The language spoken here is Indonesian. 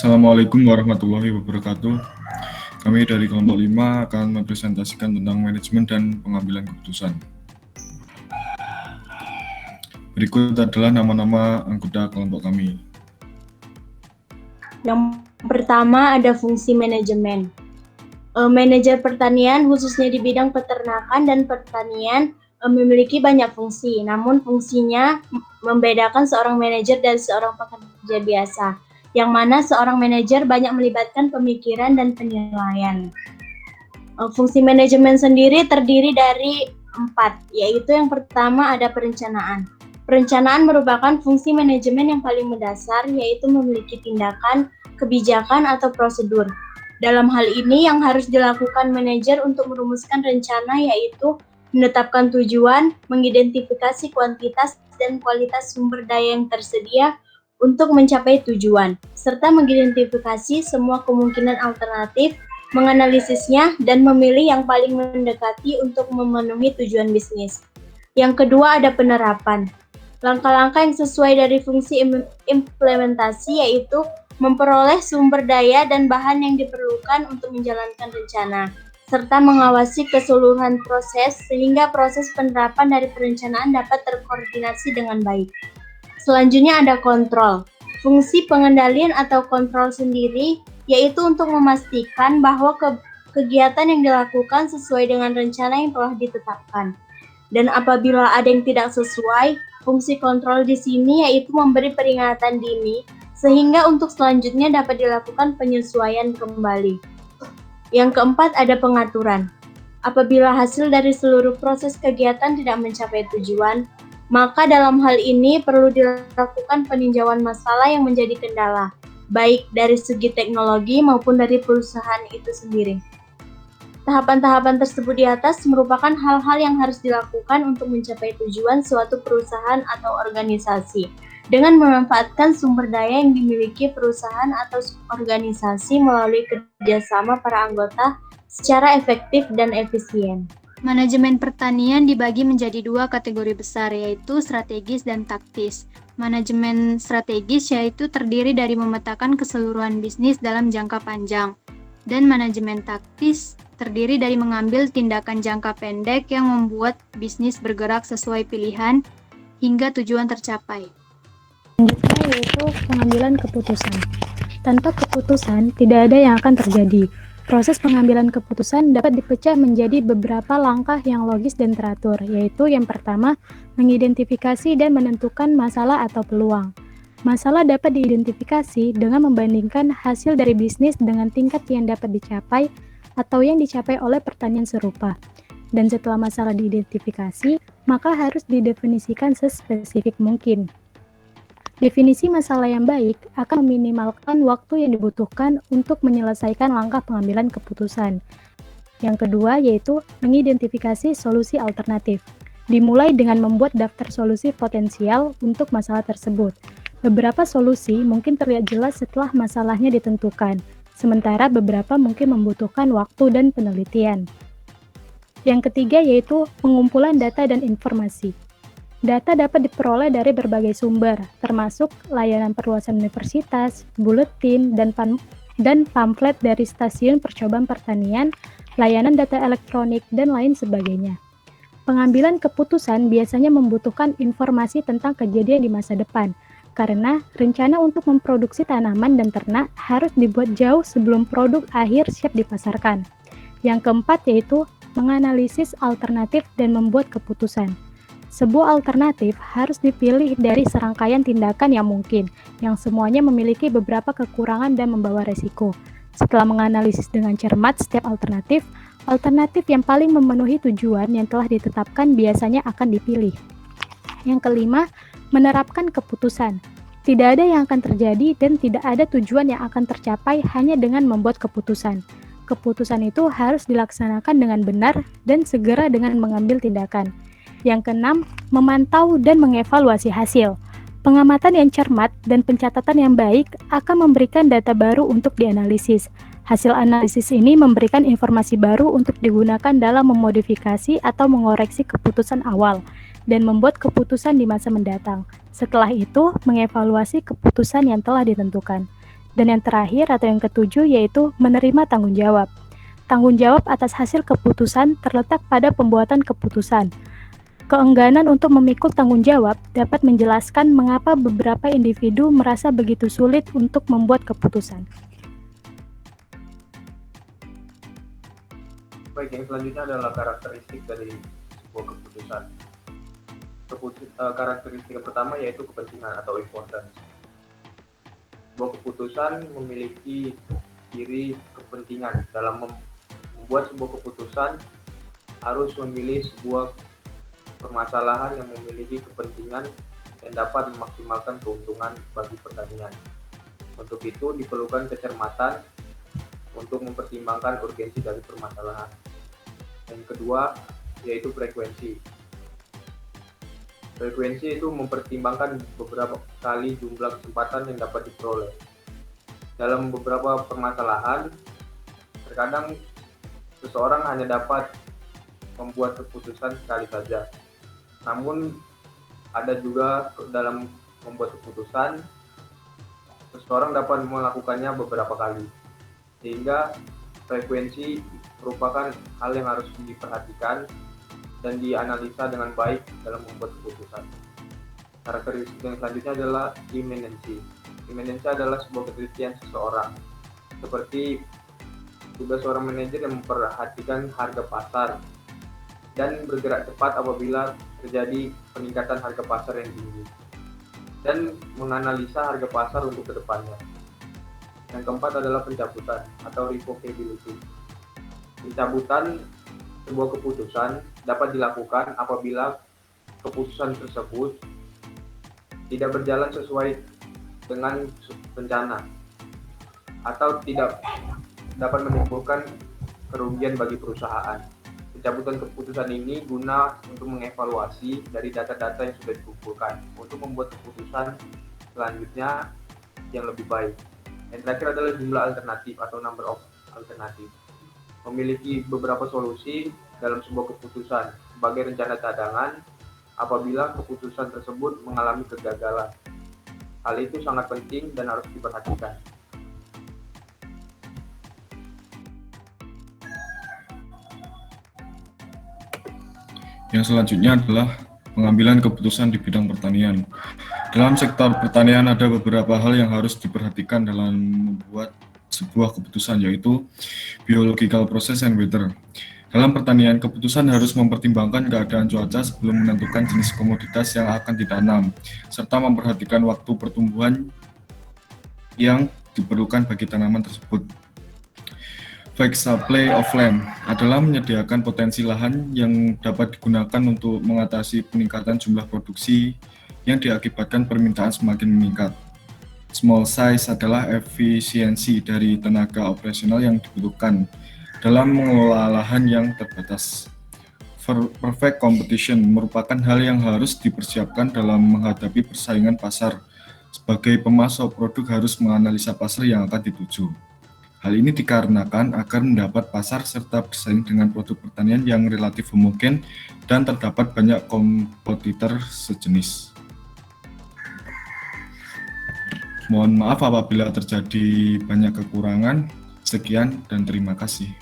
Assalamualaikum warahmatullahi wabarakatuh. Kami dari kelompok 5 akan mempresentasikan tentang manajemen dan pengambilan keputusan. Berikut adalah nama-nama anggota kelompok kami. Yang pertama ada fungsi manajemen. Manajer pertanian khususnya di bidang peternakan dan pertanian memiliki banyak fungsi, namun fungsinya membedakan seorang manajer dan seorang pekerja biasa, yang mana seorang manajer banyak melibatkan pemikiran dan penilaian. Fungsi manajemen sendiri terdiri dari 4, yaitu yang pertama ada perencanaan. Perencanaan merupakan fungsi manajemen yang paling mendasar, yaitu memiliki tindakan, kebijakan, atau prosedur. Dalam hal ini, yang harus dilakukan manajer untuk merumuskan rencana yaitu menetapkan tujuan, mengidentifikasi kuantitas dan kualitas sumber daya yang tersedia untuk mencapai tujuan, serta mengidentifikasi semua kemungkinan alternatif, menganalisisnya, dan memilih yang paling mendekati untuk memenuhi tujuan bisnis. Yang kedua ada penerapan. Langkah-langkah yang sesuai dari fungsi implementasi yaitu memperoleh sumber daya dan bahan yang diperlukan untuk menjalankan rencana, serta mengawasi keseluruhan proses sehingga proses penerapan dari perencanaan dapat terkoordinasi dengan baik. Selanjutnya ada kontrol. Fungsi pengendalian atau kontrol sendiri yaitu untuk memastikan bahwa kegiatan yang dilakukan sesuai dengan rencana yang telah ditetapkan. Dan apabila ada yang tidak sesuai, fungsi kontrol di sini yaitu memberi peringatan dini sehingga untuk selanjutnya dapat dilakukan penyesuaian kembali. Yang keempat ada pengaturan. Apabila hasil dari seluruh proses kegiatan tidak mencapai tujuan, maka dalam hal ini perlu dilakukan peninjauan masalah yang menjadi kendala, baik dari segi teknologi maupun dari perusahaan itu sendiri. Tahapan-tahapan tersebut di atas merupakan hal-hal yang harus dilakukan untuk mencapai tujuan suatu perusahaan atau organisasi dengan memanfaatkan sumber daya yang dimiliki perusahaan atau organisasi melalui kerjasama para anggota secara efektif dan efisien. Manajemen pertanian dibagi menjadi 2 kategori besar, yaitu strategis dan taktis. Manajemen strategis yaitu terdiri dari memetakan keseluruhan bisnis dalam jangka panjang, dan manajemen taktis terdiri dari mengambil tindakan jangka pendek yang membuat bisnis bergerak sesuai pilihan hingga tujuan tercapai. Selanjutnya yaitu pengambilan keputusan. Tanpa keputusan, tidak ada yang akan terjadi. Proses pengambilan keputusan dapat dipecah menjadi beberapa langkah yang logis dan teratur, yaitu yang pertama, mengidentifikasi dan menentukan masalah atau peluang. Masalah dapat diidentifikasi dengan membandingkan hasil dari bisnis dengan tingkat yang dapat dicapai atau yang dicapai oleh pertanian serupa. Dan setelah masalah diidentifikasi, maka harus didefinisikan sespesifik mungkin. Definisi masalah yang baik akan meminimalkan waktu yang dibutuhkan untuk menyelesaikan langkah pengambilan keputusan. Yang kedua yaitu mengidentifikasi solusi alternatif. Dimulai dengan membuat daftar solusi potensial untuk masalah tersebut. Beberapa solusi mungkin terlihat jelas setelah masalahnya ditentukan, sementara beberapa mungkin membutuhkan waktu dan penelitian. Yang ketiga yaitu pengumpulan data dan informasi. Data dapat diperoleh dari berbagai sumber, termasuk layanan perluasan universitas, buletin, dan pamflet dari stasiun percobaan pertanian, layanan data elektronik, dan lain sebagainya. Pengambilan keputusan biasanya membutuhkan informasi tentang kejadian di masa depan, karena rencana untuk memproduksi tanaman dan ternak harus dibuat jauh sebelum produk akhir siap dipasarkan. Yang keempat yaitu menganalisis alternatif dan membuat keputusan. Sebuah alternatif harus dipilih dari serangkaian tindakan yang mungkin, yang semuanya memiliki beberapa kekurangan dan membawa resiko. Setelah menganalisis dengan cermat setiap alternatif yang paling memenuhi tujuan yang telah ditetapkan biasanya akan dipilih. Yang kelima, menerapkan keputusan. Tidak ada yang akan terjadi dan tidak ada tujuan yang akan tercapai hanya dengan membuat keputusan. Keputusan itu harus dilaksanakan dengan benar dan segera dengan mengambil tindakan. Yang keenam, memantau dan mengevaluasi hasil. Pengamatan yang cermat dan pencatatan yang baik akan memberikan data baru untuk dianalisis. Hasil analisis ini memberikan informasi baru untuk digunakan dalam memodifikasi atau mengoreksi keputusan awal dan membuat keputusan di masa mendatang. Setelah itu, mengevaluasi keputusan yang telah ditentukan. Dan yang terakhir atau yang ketujuh yaitu menerima tanggung jawab. Tanggung jawab atas hasil keputusan terletak pada pembuatan keputusan. Keengganan untuk memikul tanggung jawab dapat menjelaskan mengapa beberapa individu merasa begitu sulit untuk membuat keputusan. Baik, yang selanjutnya adalah karakteristik dari sebuah keputusan. Karakteristik yang pertama yaitu kepentingan atau importance. Sebuah keputusan memiliki ciri kepentingan. Dalam membuat sebuah keputusan harus memilih sebuah permasalahan yang memiliki kepentingan dan dapat memaksimalkan keuntungan bagi pertanian. Untuk itu diperlukan kecermatan untuk mempertimbangkan urgensi dari permasalahan. Yang kedua yaitu frekuensi. Frekuensi itu mempertimbangkan beberapa kali jumlah kesempatan yang dapat diperoleh. Dalam beberapa permasalahan, terkadang seseorang hanya dapat membuat keputusan sekali saja. Namun ada juga dalam membuat keputusan, seseorang dapat melakukannya beberapa kali. Sehingga frekuensi merupakan hal yang harus diperhatikan dan dianalisa dengan baik dalam membuat keputusan. Karakteristik yang selanjutnya adalah imminency. Imminency adalah sebuah ketelitian seseorang. Seperti tugas seorang manajer yang memperhatikan harga pasar dan bergerak cepat apabila terjadi peningkatan harga pasar yang tinggi dan menganalisa harga pasar untuk kedepannya. Yang keempat adalah pencabutan atau revocability. Pencabutan sebuah keputusan dapat dilakukan apabila keputusan tersebut tidak berjalan sesuai dengan rencana atau tidak dapat menimbulkan kerugian bagi perusahaan. Pencabutan keputusan ini guna untuk mengevaluasi dari data-data yang sudah dikumpulkan untuk membuat keputusan selanjutnya yang lebih baik. Yang terakhir adalah jumlah alternatif atau number of alternatif. Memiliki beberapa solusi dalam sebuah keputusan sebagai rencana cadangan apabila keputusan tersebut mengalami kegagalan. Hal itu sangat penting dan harus diperhatikan. Yang selanjutnya adalah pengambilan keputusan di bidang pertanian. Dalam sektor pertanian ada beberapa hal yang harus diperhatikan dalam membuat sebuah keputusan, yaitu biological process and weather. Dalam pertanian, keputusan harus mempertimbangkan keadaan cuaca sebelum menentukan jenis komoditas yang akan ditanam, serta memperhatikan waktu pertumbuhan yang diperlukan bagi tanaman tersebut. Fixed supply of land adalah menyediakan potensi lahan yang dapat digunakan untuk mengatasi peningkatan jumlah produksi yang diakibatkan permintaan semakin meningkat. Small size adalah efisiensi dari tenaga operasional yang dibutuhkan dalam mengelola lahan yang terbatas. Perfect competition merupakan hal yang harus dipersiapkan dalam menghadapi persaingan pasar. Sebagai pemasok produk harus menganalisa pasar yang akan dituju. Hal ini dikarenakan agar mendapat pasar serta bersaing dengan produk pertanian yang relatif homogen dan terdapat banyak kompetitor sejenis. Mohon maaf apabila terjadi banyak kekurangan. Sekian dan terima kasih.